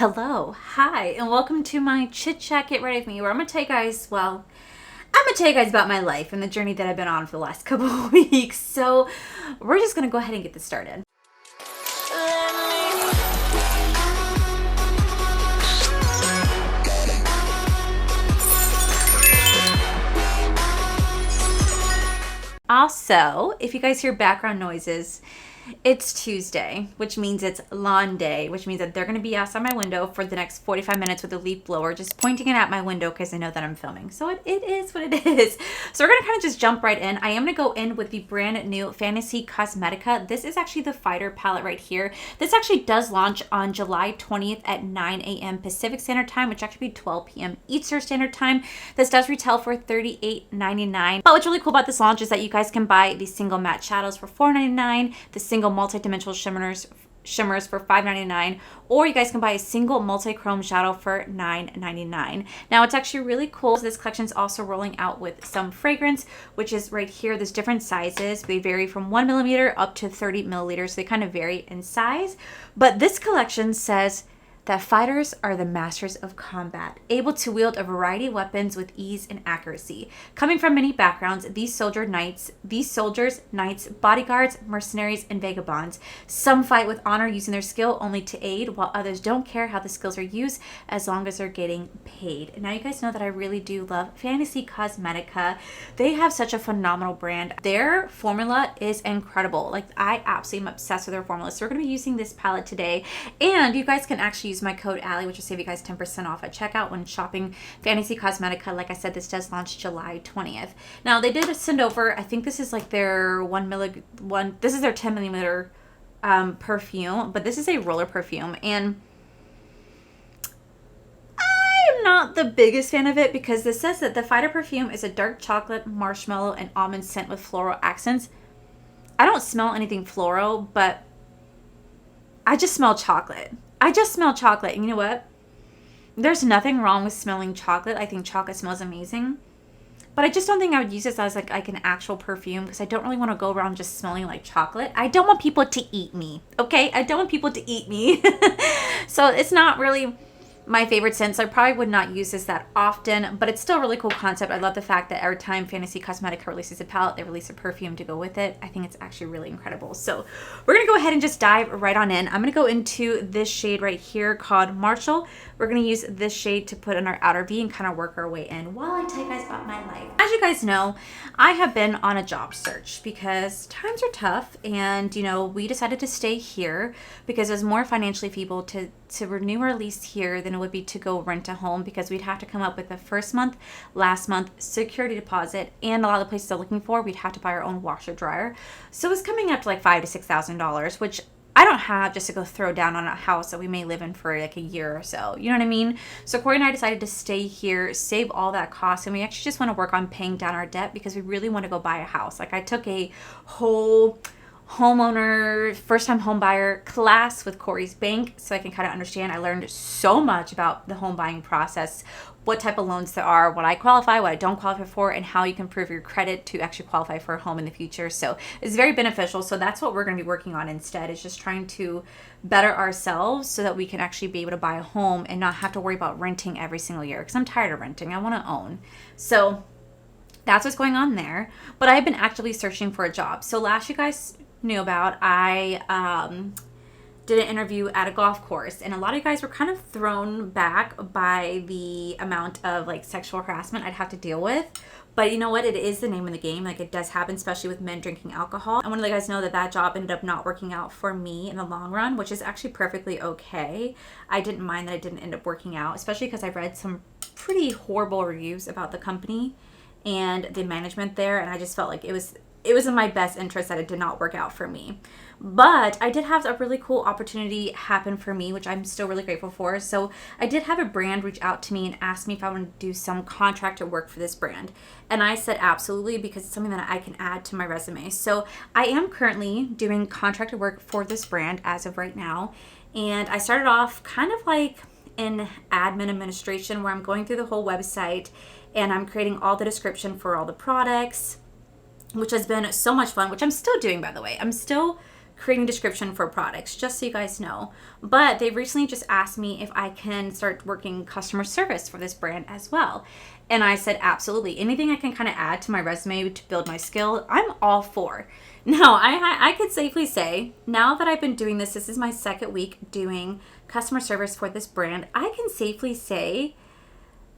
Hello, hi, and welcome to my Chit Chat Get Ready With Me, where I'm going to tell you guys, about my life and the journey that I've been on for the last couple of weeks. So we're just going to go ahead and get this started. Also, if you guys hear background noises, it's Tuesday, which means it's lawn day, which means that they're going to be outside my window for the next 45 minutes with a leaf blower, just pointing it at my window because I know that I'm filming. So it is what it is. So we're going to kind of just jump right in. I am going to go in with the brand new Fantasy Cosmetica. This is actually the Fighter palette right here. This actually does launch on July 20th at 9 a.m. Pacific Standard Time, which actually be 12 p.m. Eastern Standard Time. This does retail for $38.99. But what's really cool about this launch is that you guys can buy the single matte shadows for $4.99, the single multi-dimensional shimmers for $5.99, or you guys can buy a single multi-chrome shadow for $9.99. Now it's actually really cool. This collection is also rolling out with some fragrance, which is right here. There's different sizes. They vary from 1 millimeter up to 30 milliliters. So they kind of vary in size. But this collection says that fighters are the masters of combat, able to wield a variety of weapons with ease and accuracy. Coming from many backgrounds, these soldiers, knights, bodyguards, mercenaries, and vagabonds. Some fight with honor using their skill only to aid, while others don't care how the skills are used as long as they're getting paid. Now you guys know that I really do love Fantasy Cosmetica. They have such a phenomenal brand. Their formula is incredible. Like, I absolutely am obsessed with their formula. So we're going to be using this palette today, and you guys can actually use my code Allie, which will save you guys 10% off at checkout when shopping Fantasy Cosmetica. Like I said, this does launch July 20th. Now they did send over, I think this is like their this is their 10 millimeter perfume, but this is a roller perfume, and I'm not the biggest fan of it because this says that the Fighter perfume is a dark chocolate, marshmallow, and almond scent with floral accents. I don't smell anything floral, but I just smell chocolate. And you know what? There's nothing wrong with smelling chocolate. I think chocolate smells amazing. But I just don't think I would use this as like an actual perfume because I don't really want to go around just smelling like chocolate. I don't want people to eat me, okay? I don't want people to eat me. So it's not really my favorite scent, so I probably would not use this that often, but it's still a really cool concept. I love the fact that every time Fantasy Cosmetica releases a palette, they release a perfume to go with it. I think it's actually really incredible. So we're going to go ahead and just dive right on in. I'm going to go into this shade right here called Marshall. We're going to use this shade to put in our outer V and kind of work our way in while I tell you guys about my life. As you guys know, I have been on a job search because times are tough, and we decided to stay here because it was more financially feasible to renew our lease here than it would be to go rent a home, because we'd have to come up with the first month, last month, security deposit, and a lot of the places they're looking for, we'd have to buy our own washer dryer. So it was coming up to like $5,000 to $6,000, which I don't have just to go throw down on a house that we may live in for like a year or so. You know what I mean? So Corey and I decided to stay here, save all that cost, and we actually just want to work on paying down our debt because we really want to go buy a house. Like, I took a whole homeowner, first-time home buyer class with Corey's bank so I can kind of understand. I learned so much about the home buying process, what type of loans there are, what I qualify, what I don't qualify for, and how you can prove your credit to actually qualify for a home in the future. So it's very beneficial. So that's what we're going to be working on instead, is just trying to better ourselves so that we can actually be able to buy a home and not have to worry about renting every single year, because I'm tired of renting. I want to own. So that's what's going on there. But I've been actively searching for a job. So last you guys knew about, I did an interview at a golf course, and a lot of you guys were kind of thrown back by the amount of like sexual harassment I'd have to deal with. But you know what? It is the name of the game. Like, it does happen, especially with men drinking alcohol. I want to let you guys know that that job ended up not working out for me in the long run, which is actually perfectly okay. I didn't mind that it didn't end up working out, especially because I've read some pretty horrible reviews about the company and the management there, and I just felt like it was in my best interest that it did not work out for me. But I did have a really cool opportunity happen for me, which I'm still really grateful for. So I did have a brand reach out to me and ask me if I wanted to do some contractor work for this brand. And I said absolutely, because it's something that I can add to my resume. So I am currently doing contractor work for this brand as of right now. And I started off kind of like in admin administration, where I'm going through the whole website and I'm creating all the description for all the products, which has been so much fun, which I'm still doing, by the way. I'm still creating description for products, just so you guys know. But they recently just asked me if I can start working customer service for this brand as well. And I said, absolutely. Anything I can kind of add to my resume to build my skill, I'm all for. Now, I could safely say, now that I've been doing this is my second week doing customer service for this brand, I can safely say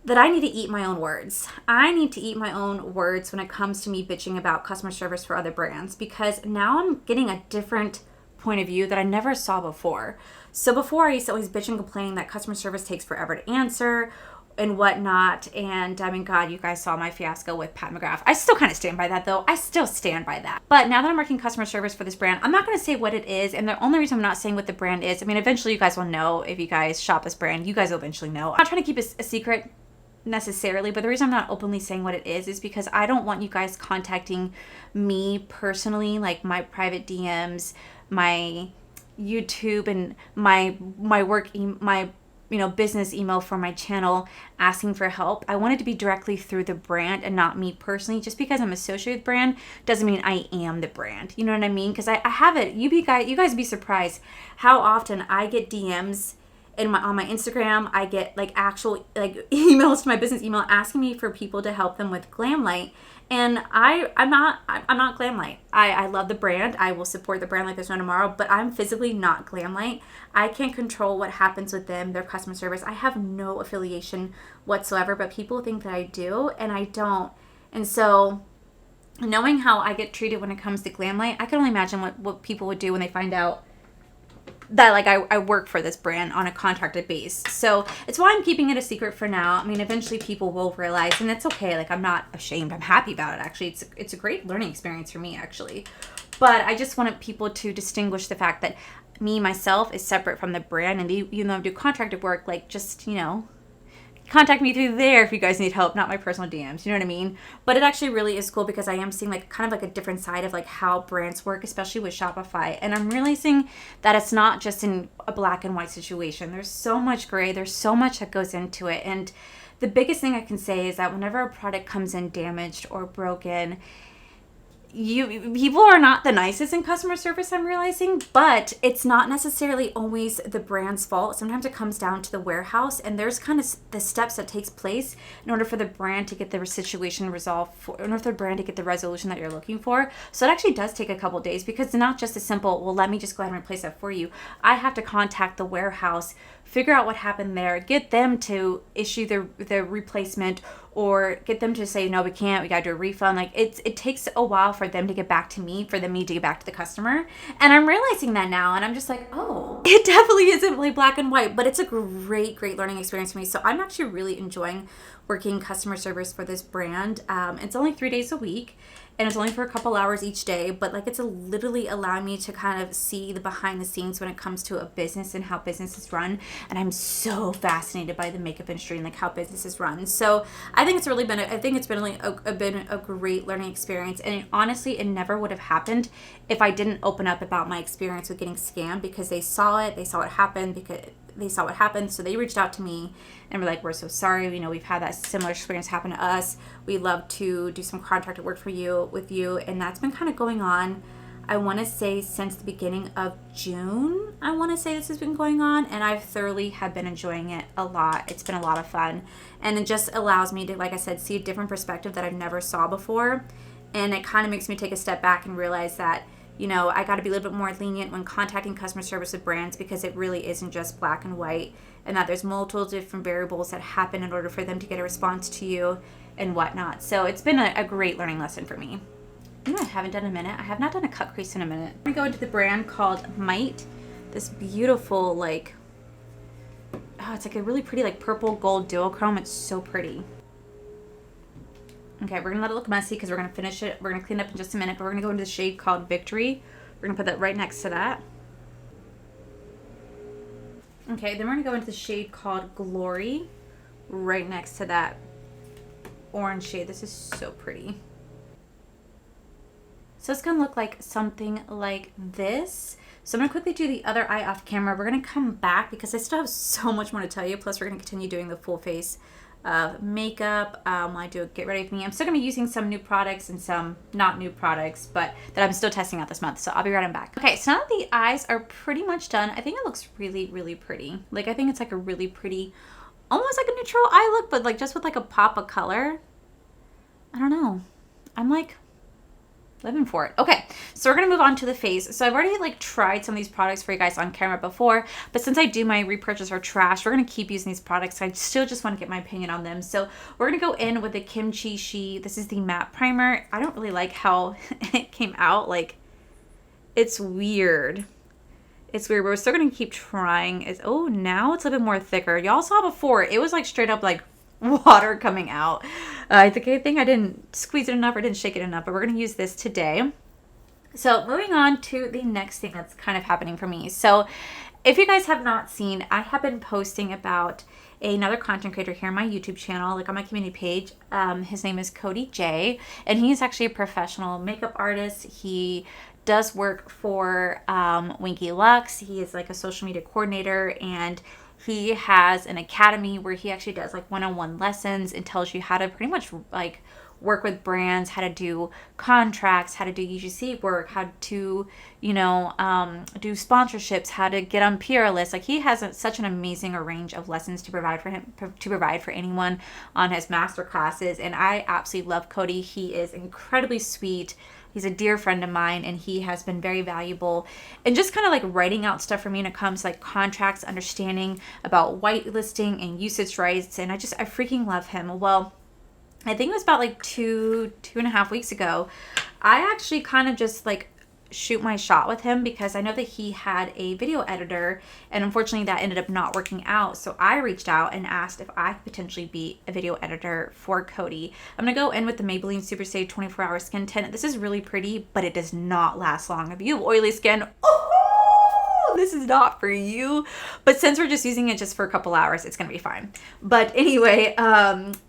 that I need to eat my own words. I need to eat my own words when it comes to me bitching about customer service for other brands, because now I'm getting a different point of view that I never saw before. So before, I used to always bitch and complain that customer service takes forever to answer and whatnot. And I mean, God, you guys saw my fiasco with Pat McGrath. I still kind of stand by that, though. I still stand by that. But now that I'm working customer service for this brand, I'm not going to say what it is. And the only reason I'm not saying what the brand is, I mean, eventually you guys will know. If you guys shop this brand, you guys will eventually know. I'm not trying to keep a secret necessarily, but the reason I'm not openly saying what it is because I don't want you guys contacting me personally, like my private DMs, my YouTube, and my work my business email for my channel asking for help. I want it to be directly through the brand and not me personally. Just because I'm associated with brand doesn't mean I am the brand. You know what I mean? Because I have it. You guys be surprised how often I get DMs on my Instagram. I get actual emails to my business email asking me for people to help them with Glamlite. And I'm not Glamlite. I love the brand. I will support the brand like there's no tomorrow, but I'm physically not Glamlite. I can't control what happens with them, their customer service. I have no affiliation whatsoever, but people think that I do, and I don't. And so knowing how I get treated when it comes to Glamlite, I can only imagine what people would do when they find out that I work for this brand on a contracted base. So it's why I'm keeping it a secret for now. I mean, eventually people will realize, and it's okay. I'm not ashamed. I'm happy about it, actually. It's a great learning experience for me, actually. But I just wanted people to distinguish the fact that me, myself, is separate from the brand. And even though I do contracted work, contact me through there if you guys need help, not my personal DMs. You know what I mean? But it actually really is cool because I am seeing kind of a different side of how brands work, especially with Shopify. And I'm realizing that it's not just in a black and white situation. There's so much gray. There's so much that goes into it. And the biggest thing I can say is that whenever a product comes in damaged or broken, people are not the nicest in customer service, I'm realizing, but it's not necessarily always the brand's fault. Sometimes it comes down to the warehouse, and there's kind of the steps that takes place in order for the brand to get the situation resolved, in order for the brand to get the resolution that you're looking for. So it actually does take a couple days, because it's not just a simple, well, let me just go ahead and replace that for you. I have to contact the warehouse, figure out what happened there, get them to issue the replacement, or get them to say, no, we can't, we gotta do a refund. It takes a while for them to get back to me, for me to get back to the customer. And I'm realizing that now, and I'm just oh, it definitely isn't really black and white, but it's a great learning experience for me. So I'm actually really enjoying working customer service for this brand. It's only 3 days a week, and it's only for a couple hours each day, but it's literally allowing me to kind of see the behind the scenes when it comes to a business and how businesses run. And I'm so fascinated by the makeup industry and how businesses run. So I think it's really been a great learning experience. And honestly, it never would have happened if I didn't open up about my experience with getting scammed, because they saw it happen, so they reached out to me and were like, we're so sorry, we've had that similar experience happen to us. We'd love to do some contracted work with you. And that's been kind of going on, I want to say, since the beginning of June. I want to say this has been going on, and I thoroughly have been enjoying it a lot. It's been a lot of fun, and it just allows me to, like I said, see a different perspective that I've never saw before. And it kind of makes me take a step back and realize that I got to be a little bit more lenient when contacting customer service with brands, because it really isn't just black and white, and that there's multiple different variables that happen in order for them to get a response to you and whatnot. So it's been a great learning lesson for me. I haven't done a minute. I have not done a cut crease in a minute. I'm going to go into the brand called Mite. This beautiful, it's a really pretty, purple gold duochrome. It's so pretty. Okay, we're going to let it look messy because we're going to finish it. We're going to clean it up in just a minute, but we're going to go into the shade called Victory. We're going to put that right next to that. Okay, then we're going to go into the shade called Glory right next to that orange shade. This is so pretty. So it's going to look like something like this. So I'm going to quickly do the other eye off camera. We're going to come back because I still have so much more to tell you. Plus, we're going to continue doing the full face of makeup when I do a get ready with me. I'm still going to be using some new products and some not new products, but that I'm still testing out this month. So I'll be right back. Okay, so now that the eyes are pretty much done, I think it looks really, really pretty. Like, I think it's like a really pretty, almost like a neutral eye look, but like just with like a pop of color. I don't know. I'm like living for it. Okay, so we're gonna move on to the face. So I've already like tried some of these products for you guys on camera before, but since I do my repurchase or trash, we're gonna keep using these products. I still just want to get my opinion on them. So we're gonna go in with the Kimchi Shi. This is the matte primer. I don't really like how it came out. Like, it's weird. It's weird, but we're still gonna keep trying. Oh, now it's a little bit more thicker. Y'all saw before, it was like straight up like water coming out. I think I didn't squeeze it enough or didn't shake it enough, but we're going to use this today. So moving on to the next thing that's kind of happening for me. So if you guys have not seen, I have been posting about another content creator here on my YouTube channel, like on my community page. His name is Cody J, and he's actually a professional makeup artist. He does work for Winky Lux. He is like a social media coordinator, and he has an academy where he actually does like one-on-one lessons and tells you how to pretty much like work with brands, how to do contracts, how to do UGC work, how to, you know, do sponsorships, how to get on PR lists. Like, he has such an amazing range of lessons to provide for him, to provide for anyone on his master classes. And I absolutely love Cody. He is incredibly sweet. He's a dear friend of mine, and he has been very valuable and just kind of like writing out stuff for me when it comes to like contracts, understanding about whitelisting and usage rights. And I freaking love him. Well, I think it was about like two and a half weeks ago, I actually kind of just like shoot my shot with him because I know that he had a video editor, and unfortunately that ended up not working out. So I reached out and asked if I could potentially be a video editor for Cody. I'm gonna go in with the Maybelline Super Stay 24-Hour Skin Tint. This is really pretty, but it does not last long. If you have oily skin, this is not for you. But since we're just using it just for a couple hours, it's gonna be fine. But anyway,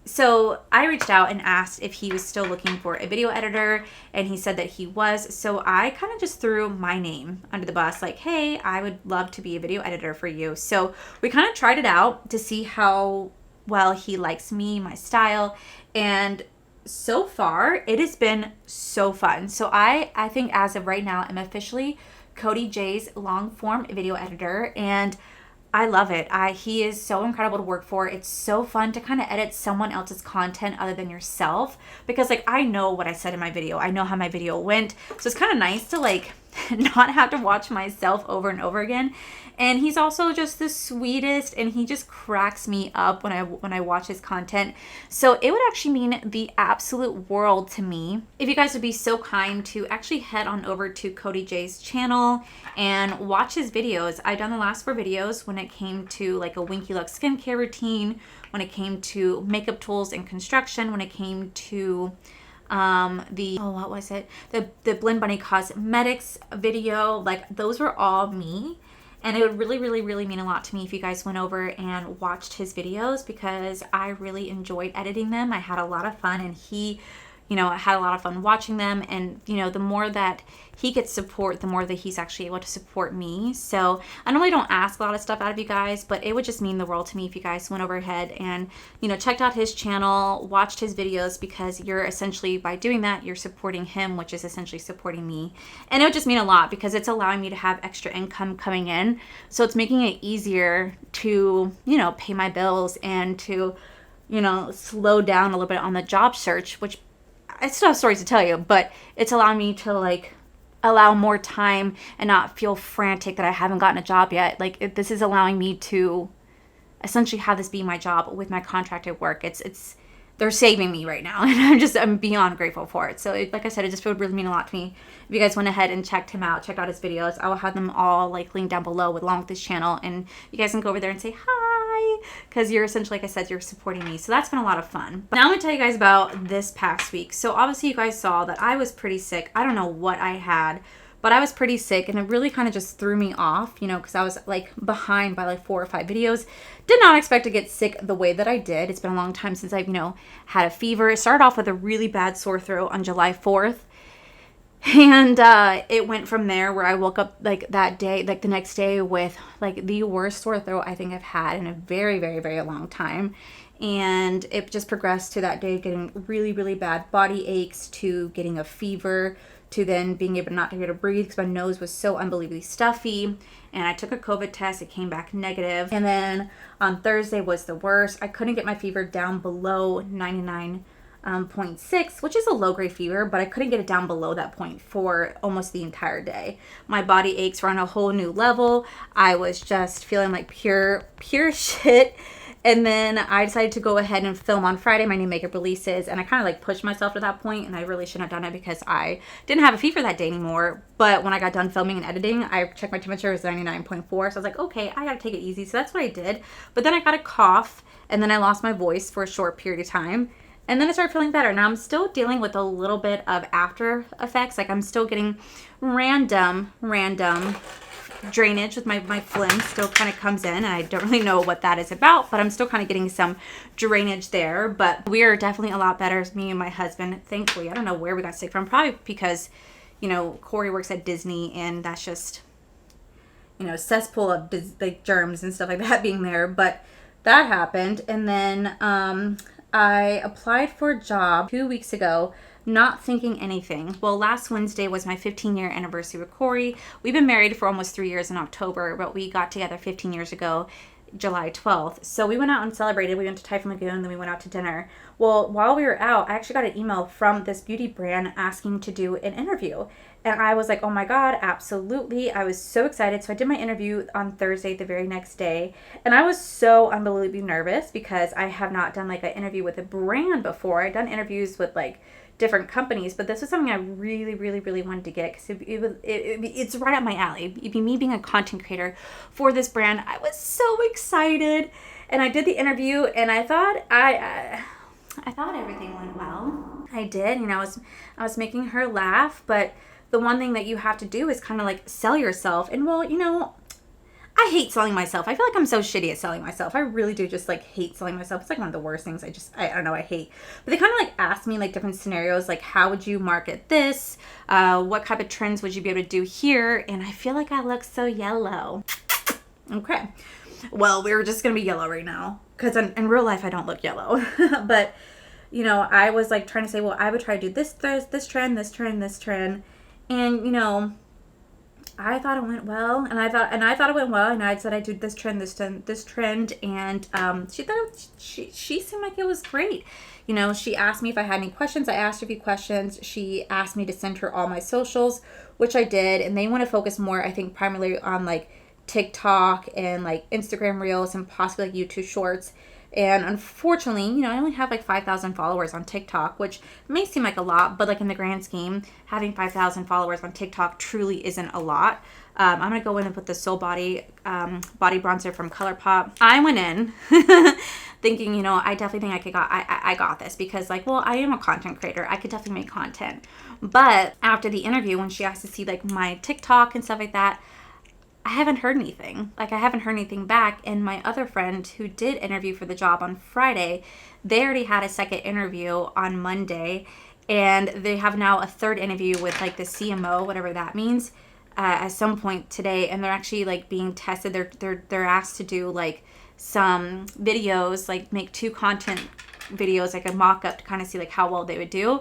so I reached out and asked if he was still looking for a video editor, and he said that he was. So I kind of just threw my name under the bus, like, hey, I would love to be a video editor for you. So we kind of tried it out to see how well he likes me, my style, and so far it has been so fun. So I think as of right now, I'm officially Cody J's long form video editor, and I love it. He is so incredible to work for. It's so fun to kind of edit someone else's content other than yourself, because like I know what I said in my video. I know how my video went. So it's kind of nice to like not have to watch myself over and over again. And he's also just the sweetest, and he just cracks me up when I watch his content. So it would actually mean the absolute world to me if you guys would be so kind to actually head on over to Cody J's channel and watch his videos. I've done the last 4 videos when it came to like a Winky Lux skincare routine, when it came to makeup tools and construction, when it came to what was it? The Blend Bunny Cosmetics video. Like, those were all me. And it would really, really, really mean a lot to me if you guys went over and watched his videos, because I really enjoyed editing them. I had a lot of fun, and he, you know, had a lot of fun watching them. And, you know, the more that he gets support, the more that he's actually able to support me. So I normally don't ask a lot of stuff out of you guys, but it would just mean the world to me if you guys went over ahead and, you know, checked out his channel, watched his videos, because you're essentially, by doing that, you're supporting him, which is essentially supporting me. And it would just mean a lot because it's allowing me to have extra income coming in. So it's making it easier to, you know, pay my bills and to, you know, slow down a little bit on the job search, which I still have stories to tell you, but it's allowing me to like allow more time and not feel frantic that I haven't gotten a job yet. Like, this is allowing me to essentially have this be my job with my contracted work. It's they're saving me right now, and I'm beyond grateful for it. So like I said, it just would really mean a lot to me if you guys went ahead and checked out his videos. I will have them all like linked down below along with this channel, and you guys can go over there and say hi, because you're essentially, like I said, you're supporting me. So that's been a lot of fun. But now I'm gonna tell you guys about this past week. So obviously you guys saw that I was pretty sick. I don't know what I had, but I was pretty sick, and it really kind of just threw me off, you know, because I was like behind by like 4 or 5 videos. Did not expect to get sick the way that I did. It's been a long time since I've, you know, had a fever. It started off with a really bad sore throat on July 4th. And it went from there where I woke up like that day, like the next day, with like the worst sore throat I think I've had in a very, very, very long time. And it just progressed to that day getting really, really bad body aches, to getting a fever, to then being able not to be able to breathe because my nose was so unbelievably stuffy. And I took a COVID test. It came back negative. And then on Thursday was the worst. I couldn't get my fever down below 99.6, which is a low-grade fever, but I couldn't get it down below that point for almost the entire day. My body aches were on a whole new level. I was just feeling like pure shit. And then I decided to go ahead and film on Friday my new makeup releases. And I kind of like pushed myself to that point, and I really shouldn't have done it because I didn't have a fever that day anymore. But when I got done filming and editing, I checked my temperature, it was 99.4. So I was like, okay, I gotta take it easy. So that's what I did. But then I got a cough, and then I lost my voice for a short period of time. And then I started feeling better. Now I'm still dealing with a little bit of after effects. Like I'm still getting random drainage with my phlegm still kind of comes in, and I don't really know what that is about, but I'm still kind of getting some drainage there. But we are definitely a lot better, me and my husband, thankfully. I don't know where we got sick from, probably because, you know, Corey works at Disney, and that's just, you know, cesspool of like germs and stuff like that being there. But that happened. And then I applied for a job 2 weeks ago, not thinking anything. Well, last Wednesday was my 15-year anniversary with Corey. We've been married for almost 3 years in October, but we got together 15 years ago, July 12th. So we went out and celebrated. We went to Typhoon Lagoon, then we went out to dinner. Well, while we were out, I actually got an email from this beauty brand asking to do an interview. And I was like, oh my God, absolutely. I was so excited. So I did my interview on Thursday, the very next day. And I was so unbelievably nervous because I have not done like an interview with a brand before. I've done interviews with like different companies, but this was something I really, really, really wanted to get because it's right up my alley. Me being a content creator for this brand, I was so excited. And I did the interview, and I thought I thought everything went well. I did, you know, I was making her laugh, but the one thing that you have to do is kind of like sell yourself. And well, you know, I hate selling myself. I feel like I'm so shitty at selling myself. I really do just like hate selling myself. It's like one of the worst things I don't know, I hate. But they kind of like asked me like different scenarios, like how would you market this? What type of trends would you be able to do here? And I feel like I look so yellow. Okay. Well, we're just going to be yellow right now because in real life I don't look yellow. But, you know, I was like trying to say, well, I would try to do this trend. And, you know, I thought it went well, and I thought it went well, and I said I'd do this trend, and she seemed like it was great. You know, she asked me if I had any questions. I asked her a few questions. She asked me to send her all my socials, which I did, and they want to focus more, I think, primarily on like TikTok and like Instagram Reels and possibly like YouTube Shorts. And unfortunately, you know, I only have like 5,000 followers on TikTok, which may seem like a lot, but like in the grand scheme, having 5,000 followers on TikTok truly isn't a lot. I'm going to go in and put the Soul Body body bronzer from ColourPop. I went in thinking, you know, I definitely think I got this because like, well, I am a content creator. I could definitely make content. But after the interview, when she asked to see like my TikTok and stuff like that, I haven't heard anything. Like, I haven't heard anything back. And my other friend who did interview for the job on Friday, they already had a second interview on Monday. And they have now a third interview with, like, the CMO, whatever that means, at some point today. And they're actually, like, being tested. They're asked to do, like, some videos, like, make 2 content videos, like a mock-up to kind of see, like, how well they would do.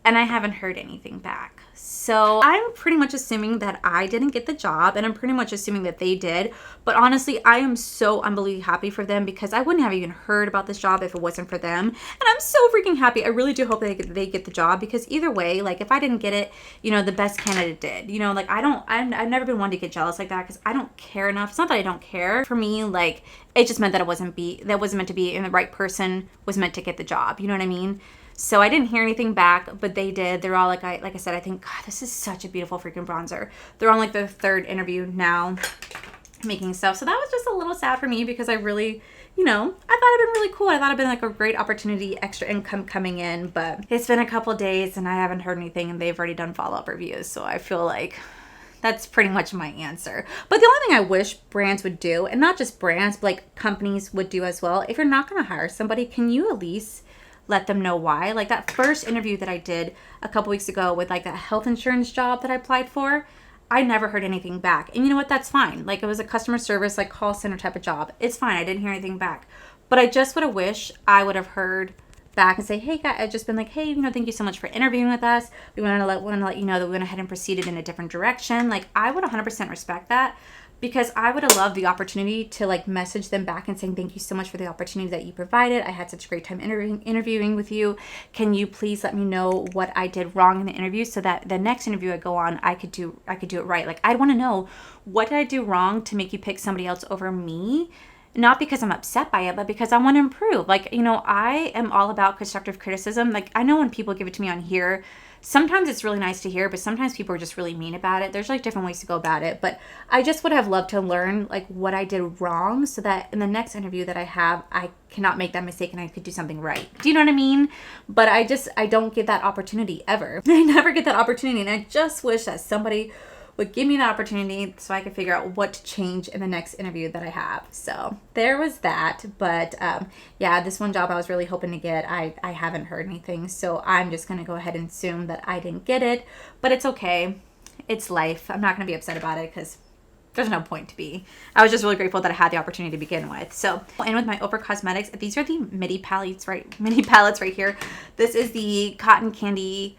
And I haven't heard anything back. So I'm pretty much assuming that I didn't get the job, and I'm pretty much assuming that they did. But honestly, I am so unbelievably happy for them because I wouldn't have even heard about this job if it wasn't for them. And I'm so freaking happy. I really do hope they get the job because either way, like if I didn't get it, you know, the best candidate did. You know, like I've never been one to get jealous like that because I don't care enough. It's not that I don't care. For me, like it just meant that it wasn't meant to be, and the right person was meant to get the job. You know what I mean? So I didn't hear anything back, but they did. They're all like I said, I think, God, this is such a beautiful freaking bronzer. They're on like their third interview now making stuff. So that was just a little sad for me because I really, you know, I thought it'd been really cool. I thought it'd been like a great opportunity, extra income coming in, but it's been a couple days and I haven't heard anything and they've already done follow-up reviews. So I feel like that's pretty much my answer. But the only thing I wish brands would do, and not just brands, but like companies would do as well, if you're not going to hire somebody, can you at least let them know why. Like that first interview that I did a couple weeks ago with like that health insurance job that I applied for, I never heard anything back. And you know what? That's fine. Like it was a customer service, like call center type of job. It's fine. I didn't hear anything back. But I just would have wished I would have heard back and say, hey guys, I've just been like, hey, thank you so much for interviewing with us. We want to let you know that we went ahead and proceeded in a different direction. Like I would 100% respect that, because I would have loved the opportunity to like message them back and saying, thank you so much for the opportunity that you provided. I had such a great time interviewing with you. Can you please let me know what I did wrong in the interview so that the next interview I go on, I could do it right. Like I want to know, what did I do wrong to make you pick somebody else over me? Not because I'm upset by it, but because I want to improve. Like, I am all about constructive criticism. Like, I know when people give it to me on here, sometimes it's really nice to hear, but sometimes people are just really mean about it. There's like different ways to go about it. But I just would have loved to learn like what I did wrong so that in the next interview that I have, I cannot make that mistake and I could do something right. Do you know what I mean? But I don't get that opportunity ever. I never get that opportunity. And I just wish that somebody would give me the opportunity so I could figure out what to change in the next interview that I have. So there was that. But yeah, this one job I was really hoping to get, I haven't heard anything. So I'm just going to go ahead and assume that I didn't get it. But it's okay. It's life. I'm not going to be upset about it because there's no point to be. I was just really grateful that I had the opportunity to begin with. So, and with my Oprah Cosmetics, these are the mini palettes right here. This is the Cotton Candy.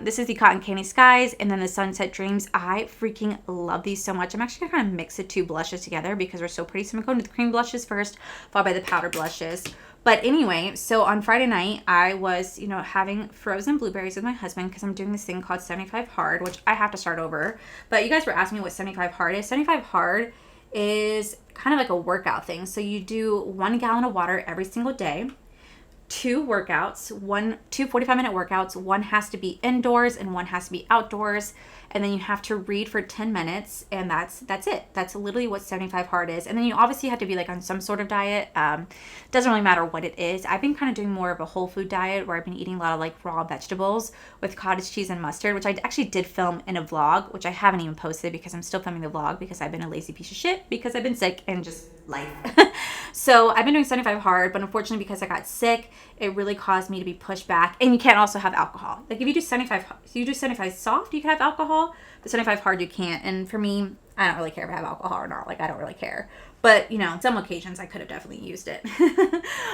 This is the Cotton Candy Skies and then the Sunset Dreams. I freaking love these so much. I'm actually going to kind of mix the two blushes together because they're so pretty. So I'm going to go into the cream blushes first, followed by the powder blushes. But anyway, so on Friday night, I was, having frozen blueberries with my husband because I'm doing this thing called 75 Hard, which I have to start over. But you guys were asking me what 75 Hard is. 75 Hard is kind of like a workout thing. So you do 1 gallon of water every single day. 2 workouts, two 45-minute workouts. One has to be indoors and one has to be outdoors. And then you have to read for 10 minutes and that's it. That's literally what 75 Hard is. And then you obviously have to be like on some sort of diet. Doesn't really matter what it is. I've been kind of doing more of a whole food diet where I've been eating a lot of like raw vegetables with cottage cheese and mustard, which I actually did film in a vlog, which I haven't even posted because I'm still filming the vlog because I've been a lazy piece of shit because I've been sick and just life. So I've been doing 75 Hard, but unfortunately because I got sick, it really caused me to be pushed back. And you can't also have alcohol. Like if you do 75 soft, you can have alcohol. The 75 Hard, you can't. And for me, I don't really care if I have alcohol or not. Like I don't really care. But on some occasions I could have definitely used it.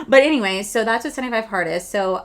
But anyway, so that's what 75 Hard is. So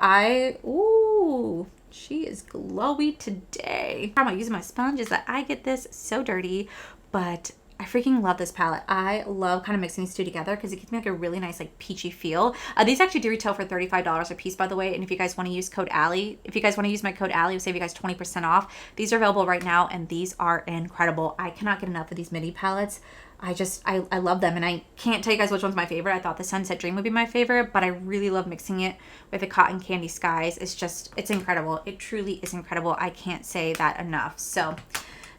she is glowy today. The problem about using my sponge is that I get this so dirty, but I freaking love this palette. I love kind of mixing these two together because it gives me like a really nice like peachy feel. These actually do retail for $35 a piece, by the way. And if you guys want to use code Allie, if you guys want to use my code Allie, it'll save you guys 20% off. These are available right now and these are incredible. I cannot get enough of these mini palettes. I love them and I can't tell you guys which one's my favorite. I thought the Sunset Dream would be my favorite, but I really love mixing it with the Cotton Candy Skies. It's incredible. It truly is incredible. I can't say that enough. So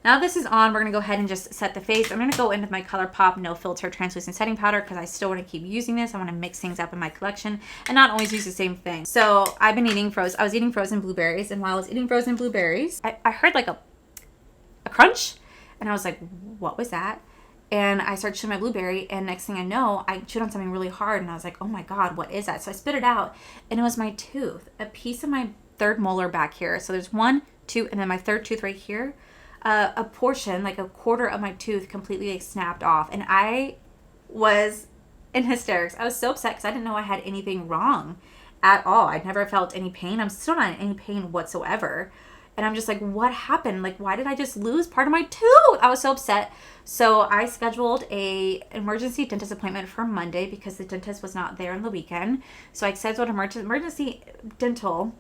now this is on, we're going to go ahead and just set the face. I'm going to go into my ColourPop No Filter Translucent Setting Powder because I still want to keep using this. I want to mix things up in my collection and not always use the same thing. So I've been eating I was eating frozen blueberries, and while I was eating frozen blueberries, I heard like a crunch, and I was like, what was that? And I started chewing my blueberry, and next thing I know, I chewed on something really hard, and I was like, oh my God, what is that? So I spit it out, and it was my tooth, a piece of my third molar back here. So there's 1, 2, and then my third tooth right here. A portion, like a quarter of my tooth completely like snapped off, and I was in hysterics. I was so upset because I didn't know I had anything wrong at all. I'd never felt any pain. I'm still not in any pain whatsoever. And I'm just like, what happened? Like, why did I just lose part of my tooth? I was so upset. So I scheduled a emergency dentist appointment for Monday because the dentist was not there on the weekend. So I scheduled an emergency dental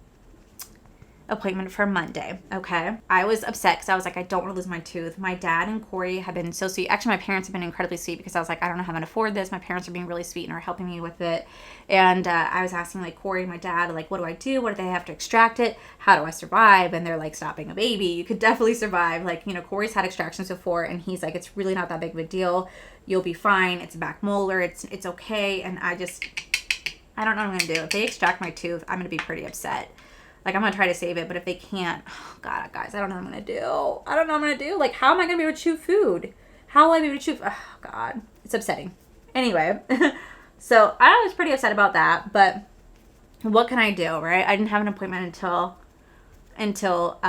appointment for Monday. Okay. I was upset because I was like, I don't want to lose my tooth. My dad and Corey have been so sweet. Actually, my parents have been incredibly sweet because I was like, I don't know how I'm going to afford this. My parents are being really sweet and are helping me with it. And I was asking like Corey and my dad, like, what do I do? What do they have to extract it? How do I survive? And they're like, stop being a baby. You could definitely survive. Like, Corey's had extractions before and he's like, it's really not that big of a deal. You'll be fine. It's a back molar. It's okay. And I don't know what I'm going to do. If they extract my tooth, I'm going to be pretty upset. Like, I'm going to try to save it, but if they can't, oh God, guys, I don't know what I'm going to do. I don't know what I'm going to do. Like, how am I going to be able to chew food? How will I be able to chew? Oh God, it's upsetting. Anyway, so I was pretty upset about that, but what can I do, right? I didn't have an appointment until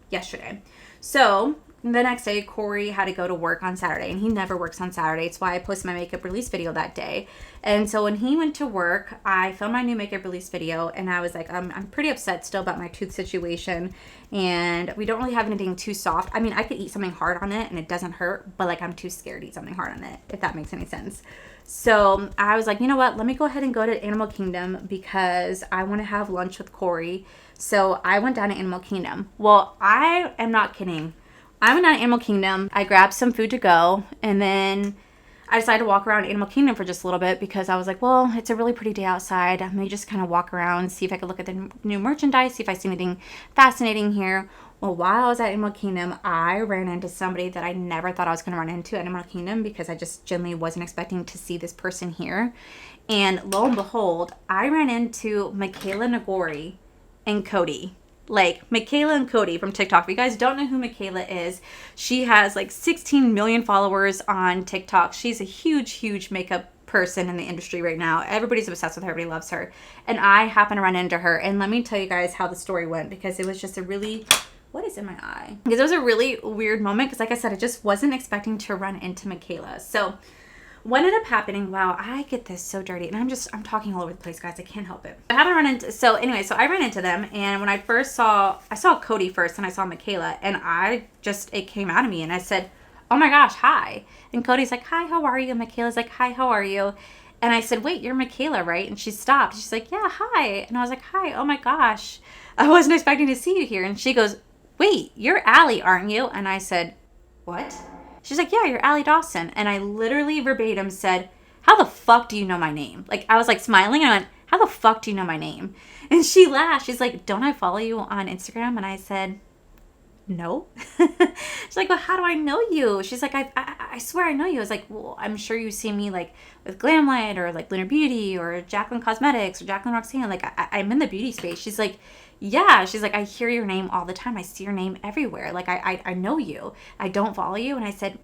yesterday. So the next day, Corey had to go to work on Saturday, and he never works on Saturday. It's why I posted my makeup release video that day. And so when he went to work, I filmed my new makeup release video, and I was like, I'm pretty upset still about my tooth situation, and we don't really have anything too soft. I mean, I could eat something hard on it, and it doesn't hurt, but like I'm too scared to eat something hard on it, if that makes any sense. So I was like, you know what? Let me go ahead and go to Animal Kingdom because I want to have lunch with Corey. So I went down to Animal Kingdom. Well, I am not kidding. I went down to Animal Kingdom. I grabbed some food to go, and then I decided to walk around Animal Kingdom for just a little bit because I was like, well, it's a really pretty day outside. Let me just kind of walk around, see if I could look at the new merchandise, see if I see anything fascinating here. Well, while I was at Animal Kingdom, I ran into somebody that I never thought I was going to run into at Animal Kingdom because I just genuinely wasn't expecting to see this person here. And lo and behold, I ran into Michaela Nagori and Cody. Like, Michaela and Cody from TikTok. If you guys don't know who Michaela is, she has like 16 million followers on TikTok. She's a huge makeup person in the industry right now. Everybody's obsessed with her. Everybody loves her. And I happened to run into her. And let me tell you guys how the story went because it was just a really... What is in my eye? Because it was a really weird moment because, like I said, I just wasn't expecting to run into Michaela. So what ended up happening, wow, I get this so dirty, and I'm talking all over the place, guys. I can't help it. I haven't run into, so anyway, so I ran into them, and when I saw Cody first, and I saw Michaela, and it came out of me, and I said, oh my gosh, hi. And Cody's like, hi, how are you? And Michaela's like, hi, how are you? And I said, wait, you're Michaela, right? And she stopped. She's like, yeah, hi. And I was like, hi, oh my gosh. I wasn't expecting to see you here. And she goes, wait, you're Allie, aren't you? And I said, what? She's like, yeah, you're Allie Dawson. And I literally verbatim said, how the fuck do you know my name? Like, I was like smiling and I went, how the fuck do you know my name? And she laughed. She's like, don't I follow you on Instagram? And I said, no. She's like, well, how do I know you? She's like, I swear I know you. I was like, well, I'm sure you see me like with Glamlite or like Lunar Beauty or Jacqueline Cosmetics or Jacqueline Roxanne. Like, I'm in the beauty space. She's like, yeah. She's like, I hear your name all the time. I see your name everywhere. Like, I know you. I don't follow you. And I said,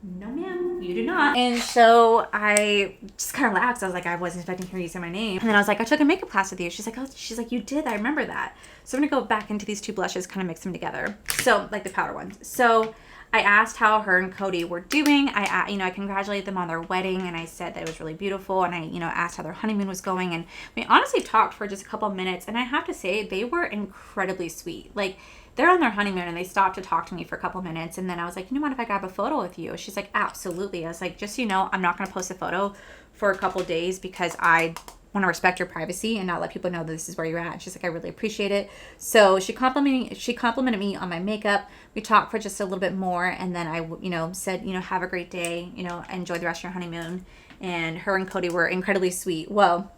no, ma'am, you do not. And so I just kind of laughed. I was like, I wasn't expecting her to say my name. And then I was like, I took a makeup class with you. She's like, oh, you did. I remember that. So I'm going to go back into these two blushes, kind of mix them together. So, like the powder ones. So I asked how her and Cody were doing. I congratulated them on their wedding, and I said that it was really beautiful. And I, asked how their honeymoon was going. And we honestly talked for just a couple of minutes. And I have to say, they were incredibly sweet. Like, they're on their honeymoon and they stopped to talk to me for a couple minutes. And then I was like, you know what, if I grab a photo with you? She's like, absolutely. I was like, just so you know, I'm not going to post a photo for a couple days because I want to respect your privacy and not let people know that this is where you're at. She's like, I really appreciate it. So she complimented me on my makeup. We talked for just a little bit more. And then I, said, have a great day, enjoy the rest of your honeymoon. And her and Cody were incredibly sweet. Well,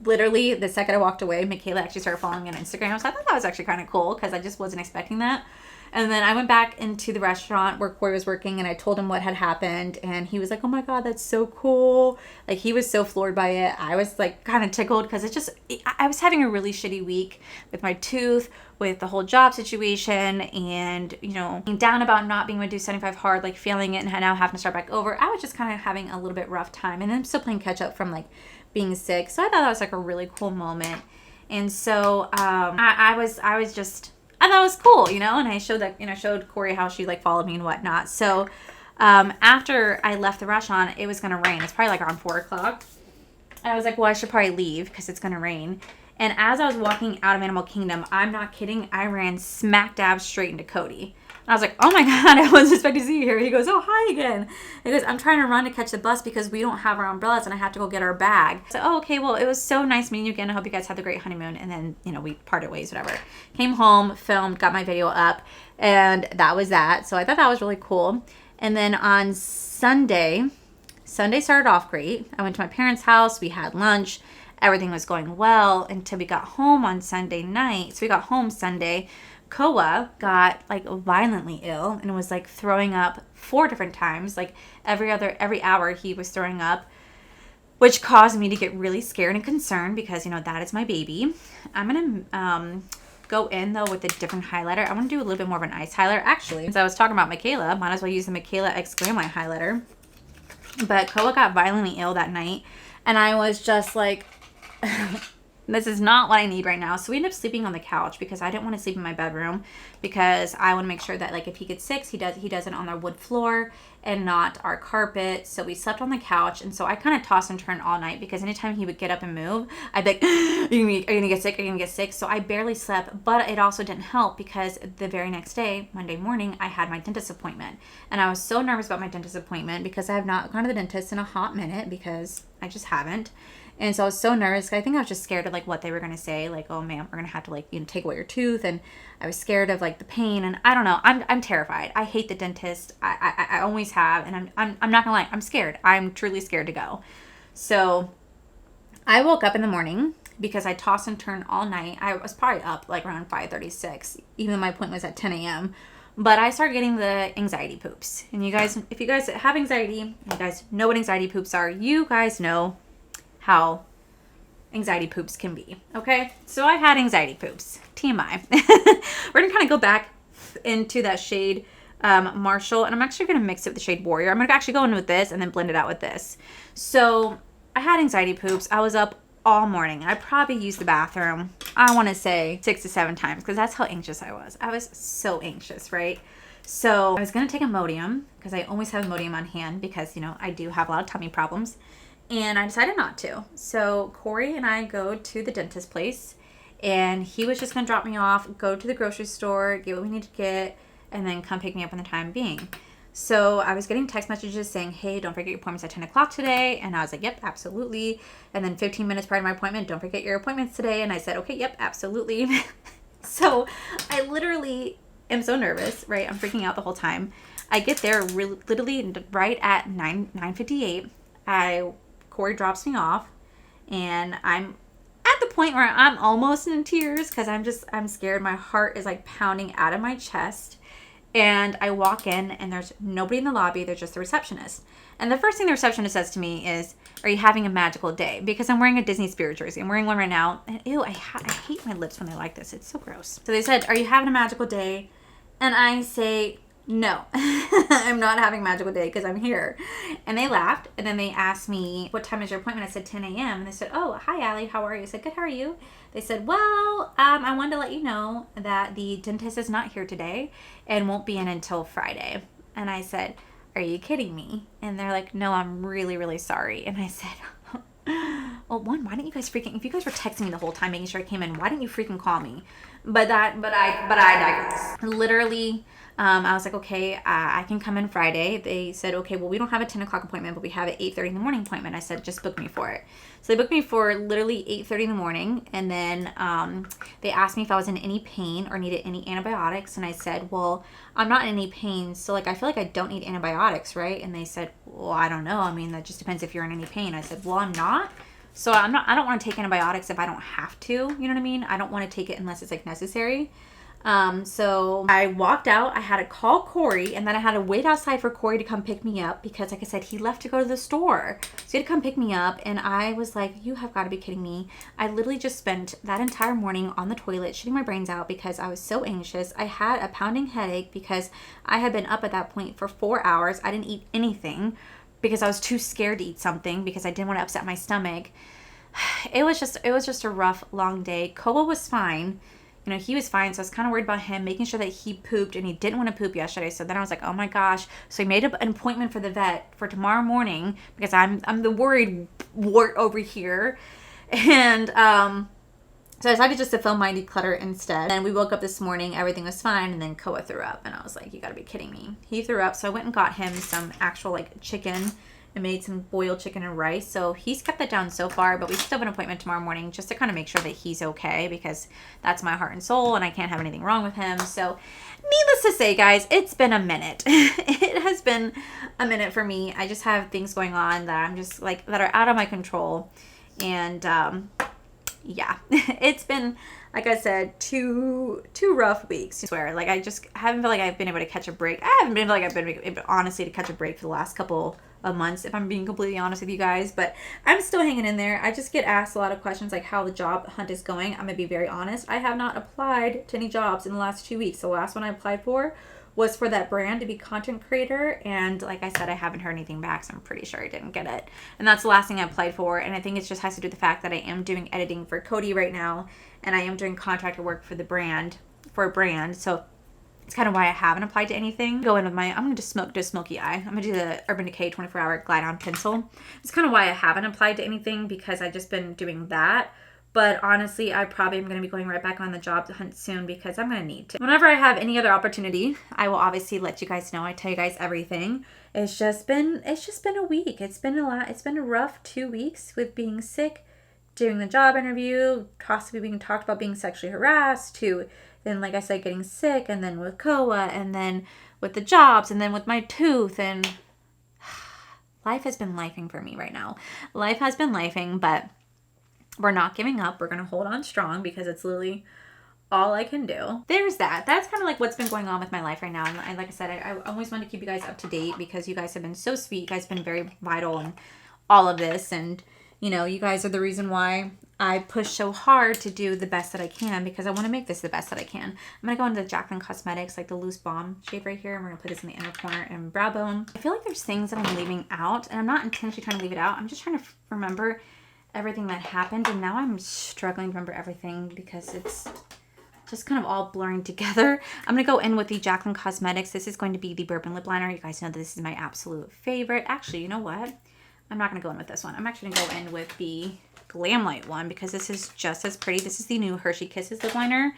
literally the second I walked away, Michaela actually started following me on Instagram. So I thought that was actually kind of cool because I just wasn't expecting that. And then I went back into the restaurant where Corey was working and I told him what had happened. And he was like, oh my God, that's so cool. Like, he was so floored by it. I was like kind of tickled because I was having a really shitty week with my tooth, with the whole job situation, and, being down about not being able to do 75 hard, like failing it and now having to start back over. I was just kind of having a little bit rough time. And then I'm still playing catch up from like being sick. So I thought that was like a really cool moment. And so I thought it was cool, and I showed Corey how she like followed me and whatnot. So after I left the restaurant, it was going to rain. It's probably like around 4:00. And I was like, well, I should probably leave because it's going to rain. And as I was walking out of Animal Kingdom, I'm not kidding, I ran smack dab straight into Cody. And I was like, oh my God, I wasn't expecting to see you here. He goes, oh, hi again. He goes, I'm trying to run to catch the bus because we don't have our umbrellas and I have to go get our bag. So, oh, okay, well, it was so nice meeting you again. I hope you guys had a great honeymoon. And then, we parted ways, whatever. Came home, filmed, got my video up, and that was that. So I thought that was really cool. And then on Sunday started off great. I went to my parents' house. We had lunch. Everything was going well until we got home on Sunday night. So we got home Sunday. Koa got like violently ill and was like throwing up 4 different times. Like every hour he was throwing up, which caused me to get really scared and concerned because, that is my baby. I'm going to go in though with a different highlighter. I want to do a little bit more of an ice highlighter. Actually, since I was talking about Michaela, might as well use the Michaela X Glamlite highlighter. But Koa got violently ill that night and I was just like, This is not what I need right now. So we ended up sleeping on the couch because I didn't want to sleep in my bedroom, because I want to make sure that, like, if he gets sick, he does it on our wood floor and not our carpet. So we slept on the couch, and so I kind of tossed and turned all night, because anytime he would get up and move, I'd be like, are you gonna get sick? Are you gonna get sick? So I barely slept, but it also didn't help because the very next day, Monday morning, I had my dentist appointment. And I was so nervous about my dentist appointment because I have not gone to the dentist in a hot minute, because I just haven't. And so I was so nervous. I think I was just scared of, like, what they were going to say. Like, oh, man, we're going to have to, like, take away your tooth. And I was scared of, like, the pain. And I don't know. I'm terrified. I hate the dentist. I always have. And I'm not going to lie. I'm scared. I'm truly scared to go. So I woke up in the morning because I tossed and turned all night. I was probably up, like, around 5:36, even though my appointment was at 10 a.m. But I started getting the anxiety poops. And you guys, if you guys have anxiety, you guys know what anxiety poops are. You guys know how anxiety poops can be. Okay, so I had anxiety poops. TMI. We're gonna kind of go back into that shade Marshall, and I'm actually gonna mix it with the shade Warrior. I'm gonna actually go in with this and then blend it out with this. So I had anxiety poops. I was up all morning. I probably used the bathroom, I want to say 6 to 7 times, because that's how anxious I was. I was so anxious, right? So I was gonna take Imodium, because I always have Imodium on hand, because, you know, I do have a lot of tummy problems. And I decided not to. So Corey and I go to the dentist place, and he was just going to drop me off, go to the grocery store, get what we need to get, and then come pick me up in the time being. So I was getting text messages saying, hey, don't forget your appointment's at 10 o'clock today. And I was like, yep, absolutely. And then 15 minutes prior to my appointment, don't forget your appointments today. And I said, okay, yep, absolutely. So I literally am so nervous, right? I'm freaking out the whole time. I get there literally right at 9:58. Corey drops me off, and I'm at the point where I'm almost in tears because I'm scared. My heart is like pounding out of my chest. And I walk in, and there's nobody in the lobby. There's just the receptionist. And the first thing the receptionist says to me is, are you having a magical day? Because I'm wearing a Disney Spirit jersey. I'm wearing one right now. And ew, I hate my lips when they like this. It's so gross. So they said, are you having a magical day? And I say, no, I'm not having a magical day because I'm here. And they laughed. And then they asked me, what time is your appointment? I said 10 a.m. And they said, oh, hi, Allie. How are you? I said, good. How are you? They said, well, I wanted to let you know that the dentist is not here today and won't be in until Friday. And I said, are you kidding me? And they're like, no, I'm really, really sorry. And I said, well, one, why didn't you guys if you guys were texting me the whole time making sure I came in, why didn't you freaking call me? But I digress. Literally, I was like, okay, I can come in Friday. They said, okay, well, we don't have a 10 o'clock appointment, but we have an 8:30 in the morning appointment. I said, just book me for it. So they booked me for literally 8:30 in the morning. And then they asked me if I was in any pain or needed any antibiotics. And I said, well, I'm not in any pain. So, like, I feel like I don't need antibiotics, right? And they said, well, I don't know. I mean, that just depends if you're in any pain. I said, well, I'm not. So I don't want to take antibiotics if I don't have to. You know what I mean? I don't want to take it unless it's, like, necessary. So I walked out. I had to call Corey, and then I had to wait outside for Corey to come pick me up because, like I said, he left to go to the store. So he had to come pick me up, and I was like, you have got to be kidding me. I literally just spent that entire morning on the toilet shitting my brains out because I was so anxious. I had a pounding headache because I had been up at that point for 4 hours. I didn't eat anything because I was too scared to eat something because I didn't want to upset my stomach. It was just a rough, long day. Koa was fine. You know, he was fine, so I was kind of worried about him, making sure that he pooped, and he didn't want to poop yesterday. So then I was like, oh my gosh. So he made an appointment for the vet for tomorrow morning because I'm the worried wart over here. And so I decided just to film my declutter instead. And we woke up this morning, everything was fine, and then Koa threw up. And I was like, you gotta be kidding me. He threw up, so I went and got him some actual, like, chicken and made some boiled chicken and rice. So he's kept that down so far, but we still have an appointment tomorrow morning just to kind of make sure that he's okay because that's my heart and soul and I can't have anything wrong with him. So needless to say, guys, it's been a minute. It has been a minute for me. I just have things going on that I'm just like, that are out of my control. And yeah, it's been, like I said, two rough weeks. I swear, like I just haven't felt like I've been able to catch a break. I haven't been like I've been able, honestly, to catch a break for the last couple of months, if I'm being completely honest with you guys, but I'm still hanging in there. I just get asked a lot of questions like how the job hunt is going. I'm gonna be very honest. I have not applied to any jobs in the last 2 weeks. The last one I applied for was for that brand to be content creator. And like I said, I haven't heard anything back, so I'm pretty sure I didn't get it. And that's the last thing I applied for. And I think it just has to do with the fact that I am doing editing for Cody right now, and I am doing contractor work for the brand, for a brand. So it's kind of why I haven't applied to anything. Go in with I'm going to do a smoky eye. I'm going to do the Urban Decay 24-hour Glide On Pencil. It's kind of why I haven't applied to anything, because I've just been doing that. But honestly, I probably am going to be going right back on the job hunt soon, because I'm going to need to. Whenever I have any other opportunity, I will obviously let you guys know. I tell you guys everything. It's just been a week. It's been a lot. It's been a rough 2 weeks with being sick, doing the job interview, possibly being talked about being sexually harassed, to then, like I said, getting sick, and then with COA, and then with the jobs, and then with my tooth, and life has been lifing for me right now. Life has been lifing, but we're not giving up. We're going to hold on strong, because it's literally all I can do. There's that. That's kind of like what's been going on with my life right now. And like I said, I always want to keep you guys up to date, because you guys have been so sweet. You guys have been very vital in all of this. And, you know, you guys are the reason why I push so hard to do the best that I can, because I want to make this the best that I can. I'm going to go into Jaclyn Cosmetics, like the loose balm shade right here. And we're going to put this in the inner corner and brow bone. I feel like there's things that I'm leaving out, and I'm not intentionally trying to leave it out. I'm just trying to remember everything that happened, and now I'm struggling to remember everything, because it's just kind of all blurring together. I'm going to go in with the Jaclyn Cosmetics. This is going to be the Bourbon Lip Liner. You guys know that this is my absolute favorite. Actually, you know what? I'm not going to go in with this one. I'm actually going to go in with the Glamlite one, because this is just as pretty. This is the new Hershey Kisses lip liner.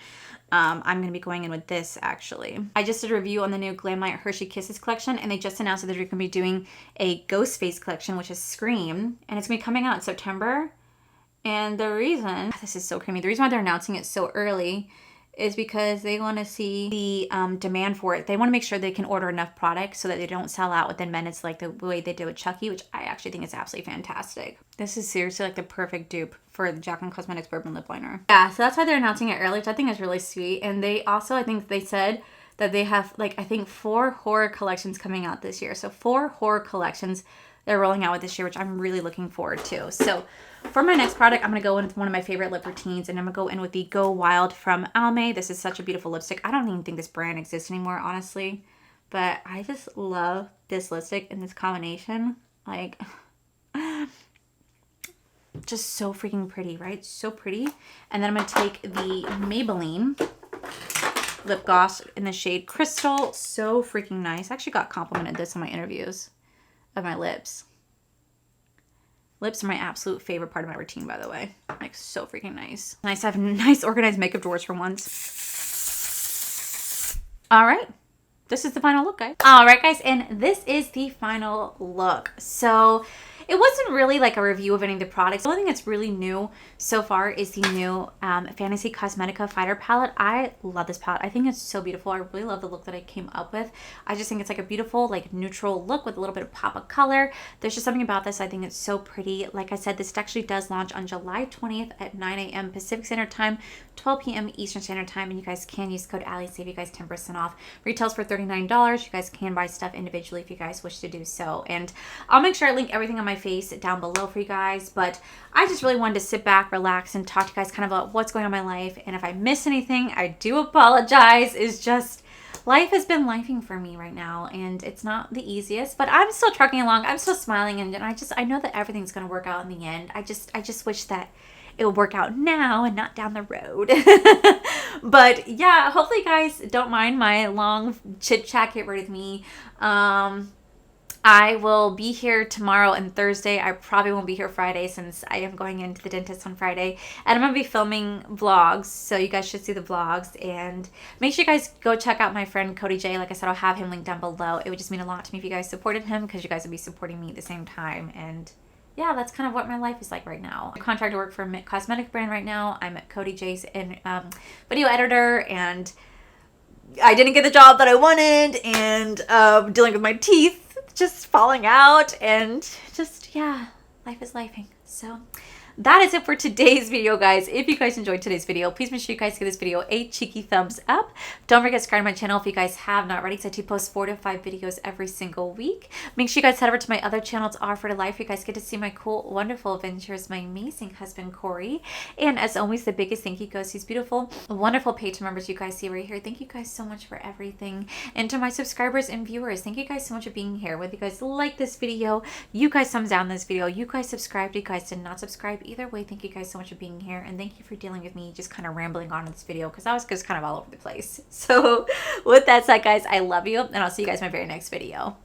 I'm going to be going in with this, actually. I just did a review on the new Glamlite Hershey Kisses collection, and they just announced that they're going to be doing a Ghost Face collection, which is Scream, and it's going to be coming out in September. And the reason, this is so creamy, the reason why they're announcing it so early is because they want to see the demand for it. They want to make sure they can order enough product so that they don't sell out within minutes, like the way they did with Chucky, which I actually think is absolutely fantastic. This is seriously like the perfect dupe for the Jaclyn Cosmetics Bourbon Lip Liner. Yeah, so that's why they're announcing it early, which I think is really sweet. And they also, I think they said that they have, like, I think 4 horror collections coming out this year. So 4 horror collections they're rolling out with this year, which I'm really looking forward to. So for my next product, I'm going to go in with one of my favorite lip routines, and I'm going to go in with the Go Wild from Almay. This is such a beautiful lipstick. I don't even think this brand exists anymore, honestly, but I just love this lipstick and this combination. Like, just so freaking pretty, right? So pretty. And then I'm going to take the Maybelline lip gloss in the shade Crystal. So freaking nice. I actually got complimented this on my interviews of my lips. Lips are my absolute favorite part of my routine, by the way. Like, so freaking nice. Nice to have nice organized makeup drawers for once. All right. This is the final look, guys. All right, guys. And this is the final look. So it wasn't really like a review of any of the products. The only thing that's really new so far is the new Fantasy Cosmetica Fighter palette. I love this palette. I think it's so beautiful. I really love the look that I came up with. I just think it's like a beautiful, like, neutral look with a little bit of pop of color. There's just something about this. I think it's so pretty. Like I said, this actually does launch on July 20th at 9 a.m. Pacific Standard Time, 12 p.m. Eastern Standard Time, and you guys can use code Allie, save you guys 10% off. Retails for $39. You guys can buy stuff individually if you guys wish to do so. And I'll make sure I link everything on my face down below for you guys, but I just really wanted to sit back, relax, and talk to you guys kind of about what's going on in my life. And if I miss anything, I do apologize. It's just, life has been lifing for me right now, and it's not the easiest, but I'm still trucking along. I'm still smiling, and I know that everything's going to work out in the end. I just wish that it would work out now and not down the road. But yeah, hopefully you guys don't mind my long chit chat. Get rid of me. I will be here tomorrow and Thursday. I probably won't be here Friday, since I am going into the dentist on Friday. And I'm going to be filming vlogs, so you guys should see the vlogs. And make sure you guys go check out my friend Cody J. Like I said, I'll have him linked down below. It would just mean a lot to me if you guys supported him, because you guys would be supporting me at the same time. And yeah, that's kind of what my life is like right now. I contract to work for a cosmetic brand right now. I'm at Cody J's video editor, and I didn't get the job that I wanted, and dealing with my teeth just falling out, and just, yeah, life is lifing. So that is it for today's video, guys. If you guys enjoyed today's video, please make sure you guys give this video a cheeky thumbs up. Don't forget to subscribe to my channel if you guys have not already, because I do post 4 to 5 videos every single week. Make sure you guys head over to my other channel. It's Offer to Life. You guys get to see my cool, wonderful adventures, my amazing husband, Corey. And as always, the biggest thank you goes to these beautiful, wonderful Patreon members you guys see right here. Thank you guys so much for everything. And to my subscribers and viewers, thank you guys so much for being here. Whether you guys like this video, you guys thumbs down this video, you guys subscribed, you guys did not subscribe, either way, thank you guys so much for being here, and thank you for dealing with me just kind of rambling on in this video, because I was just kind of all over the place. So with that said, guys, I love you, and I'll see you guys in my very next video.